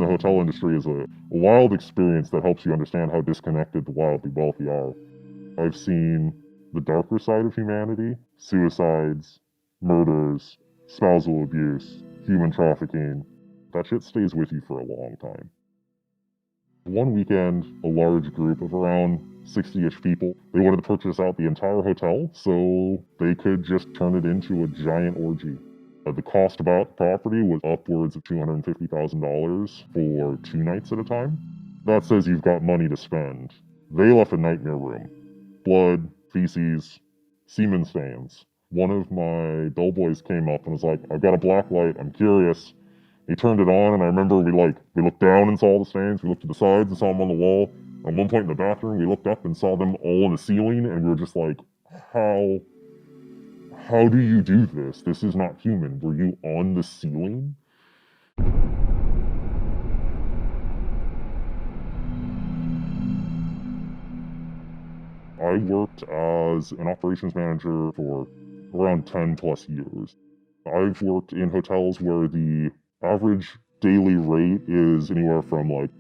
The hotel industry is a wild experience that helps you understand how disconnected the wildly wealthy are. I've seen the darker side of humanity: suicides, murders, spousal abuse, human trafficking. That shit stays with you for a long time. One weekend, a large group of around 60-ish people, they wanted to purchase out the entire hotel so they could just turn it into a giant orgy. The cost about the property was upwards of $250,000 for 2 nights at a time. That says you've got money to spend. They left a nightmare room. Blood, feces, semen stains. One of my bellboys came up and was like, "I've got a black light, I'm curious." He turned it on, and I remember we looked down and saw the stains, we looked to the sides and saw them on the wall. At one point in the bathroom, we looked up and saw them all on the ceiling, and we were just like, how do you do this? This is not human. Were you on the ceiling? I worked as an operations manager for around 10 plus years. I've worked in hotels where the average daily rate is anywhere from like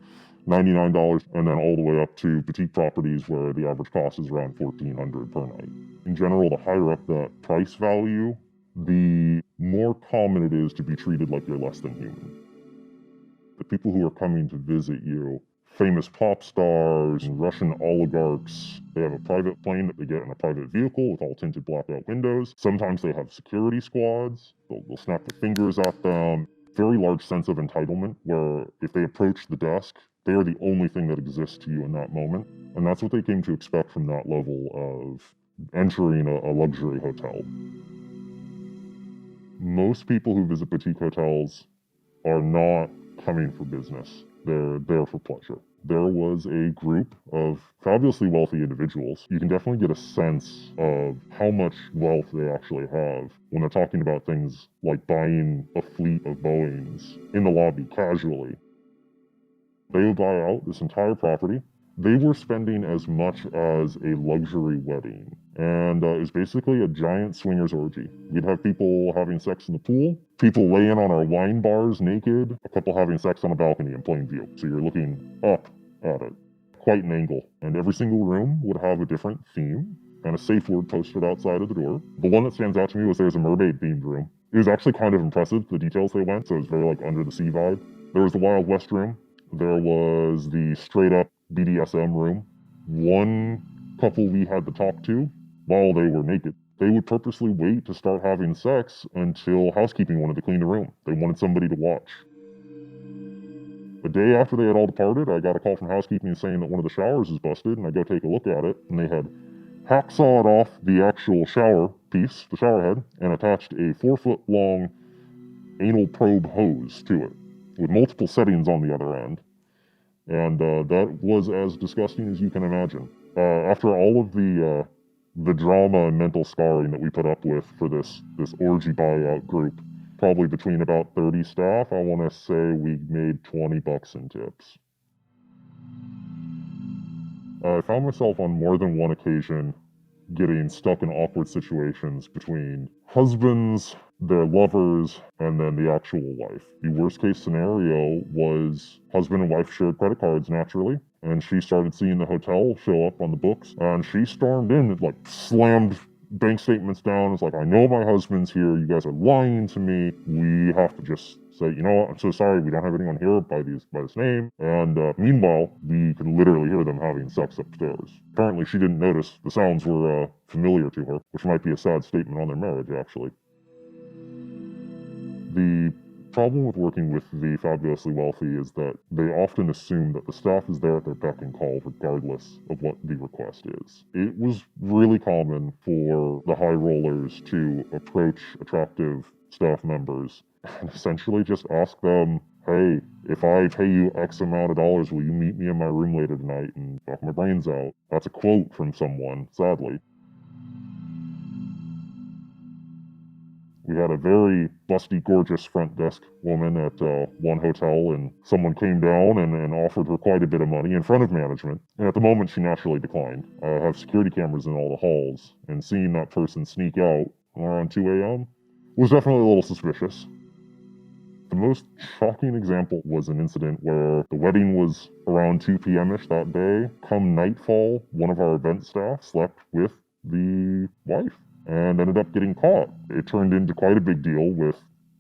$99 and then all the way up to boutique properties where the average cost is around $1,400 per night. In general, the higher up that price value, the more common it is to be treated like you're less than human. The people who are coming to visit you, famous pop stars, Russian oligarchs, they have a private plane that they get in a private vehicle with all tinted blackout windows. Sometimes they have security squads. They'll snap their fingers at them. Very large sense of entitlement where if they approach the desk, they are the only thing that exists to you in that moment. And that's what they came to expect from that level of entering a luxury hotel. Most people who visit boutique hotels are not coming for business. They're there for pleasure. There was a group of fabulously wealthy individuals. You can definitely get a sense of how much wealth they actually have when they're talking about things like buying a fleet of Boeings in the lobby casually. They would buy out this entire property. They were spending as much as a luxury wedding. And it was basically a giant swingers orgy. We'd have people having sex in the pool, people laying on our wine bars naked, a couple having sex on a balcony in plain view. So you're looking up at it. Quite an angle. And every single room would have a different theme and a safe word posted outside of the door. The one that stands out to me was there's a mermaid-themed room. It was actually kind of impressive, the details they went, so it was very like under the sea vibe. There was the Wild West room. There was the straight-up BDSM room. One couple we had to talk to, while they were naked, they would purposely wait to start having sex until housekeeping wanted to clean the room. They wanted somebody to watch. The day after they had all departed, I got a call from housekeeping saying that one of the showers was busted, and I go take a look at it, and they had hacksawed off the actual shower piece, the shower head, and attached a 4-foot-long anal probe hose to it, with multiple settings on the other end. And that was as disgusting as you can imagine. After all of the drama and mental scarring that we put up with for this orgy buyout group, probably between about 30 staff, I want to say we made $20 in tips. I found myself on more than one occasion getting stuck in awkward situations between husbands, their lovers, and then the actual wife. The worst case scenario was husband and wife shared credit cards naturally, and she started seeing the hotel show up on the books, and she stormed in and slammed bank statements down. It's like, "I know my husband's here, you guys are lying to me, we have to just say, you know what, I'm so sorry, we don't have anyone here by this name." And meanwhile, we could literally hear them having sex upstairs. Apparently she didn't notice the sounds were familiar to her, which might be a sad statement on their marriage, actually. The problem with working with the fabulously wealthy is that they often assume that the staff is there at their beck and call regardless of what the request is. It was really common for the high rollers to approach attractive staff members and essentially just ask them, "Hey, if I pay you X amount of dollars, will you meet me in my room later tonight and knock my brains out?" That's a quote from someone, sadly. We had a very busty, gorgeous front desk woman at one hotel, and someone came down and offered her quite a bit of money in front of management. And at the moment, she naturally declined. I have security cameras in all the halls, and seeing that person sneak out around 2 a.m. was definitely a little suspicious. The most shocking example was an incident where the wedding was around 2 p.m.-ish that day. Come nightfall, one of our event staff slept with the wife and ended up getting caught. It turned into quite a big deal with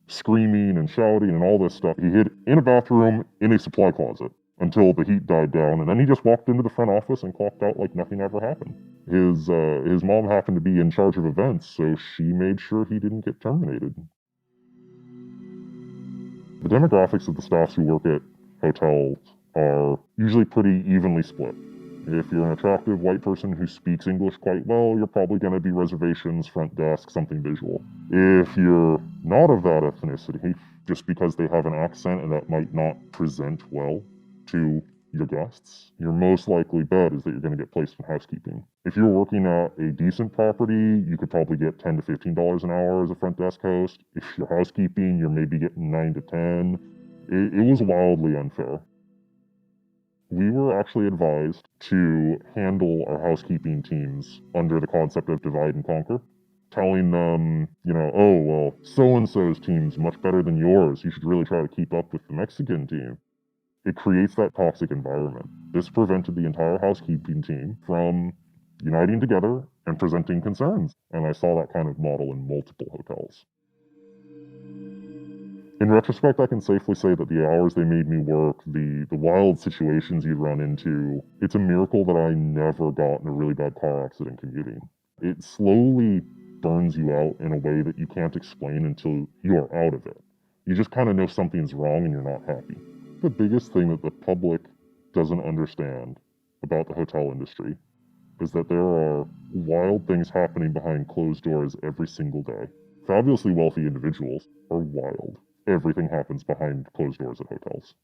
screaming and shouting and all this stuff. He hid in a bathroom in a supply closet until the heat died down, and then he just walked into the front office and clocked out like nothing ever happened. His mom happened to be in charge of events, so she made sure he didn't get terminated. The demographics of the staffs who work at hotels are usually pretty evenly split. If you're an attractive white person who speaks English quite well, you're probably going to be reservations, front desk, something visual. If you're not of that ethnicity, just because they have an accent and that might not present well to your guests, your most likely bet is that you're going to get placed in housekeeping. If you're working at a decent property, you could probably get $10 to $15 an hour as a front desk host. If you're housekeeping, you're maybe getting 9 to 10. It was wildly unfair. We were actually advised to handle our housekeeping teams under the concept of divide and conquer, telling them, oh, well, so-and-so's team's much better than yours. You should really try to keep up with the Mexican team. It creates that toxic environment. This prevented the entire housekeeping team from uniting together and presenting concerns. And I saw that kind of model in multiple hotels. In retrospect, I can safely say that the hours they made me work, the wild situations you'd run into, it's a miracle that I never got in a really bad car accident commuting. It slowly burns you out in a way that you can't explain until you are out of it. You just kind of know something's wrong and you're not happy. The biggest thing that the public doesn't understand about the hotel industry is that there are wild things happening behind closed doors every single day. Fabulously wealthy individuals are wild. Everything happens behind closed doors at hotels.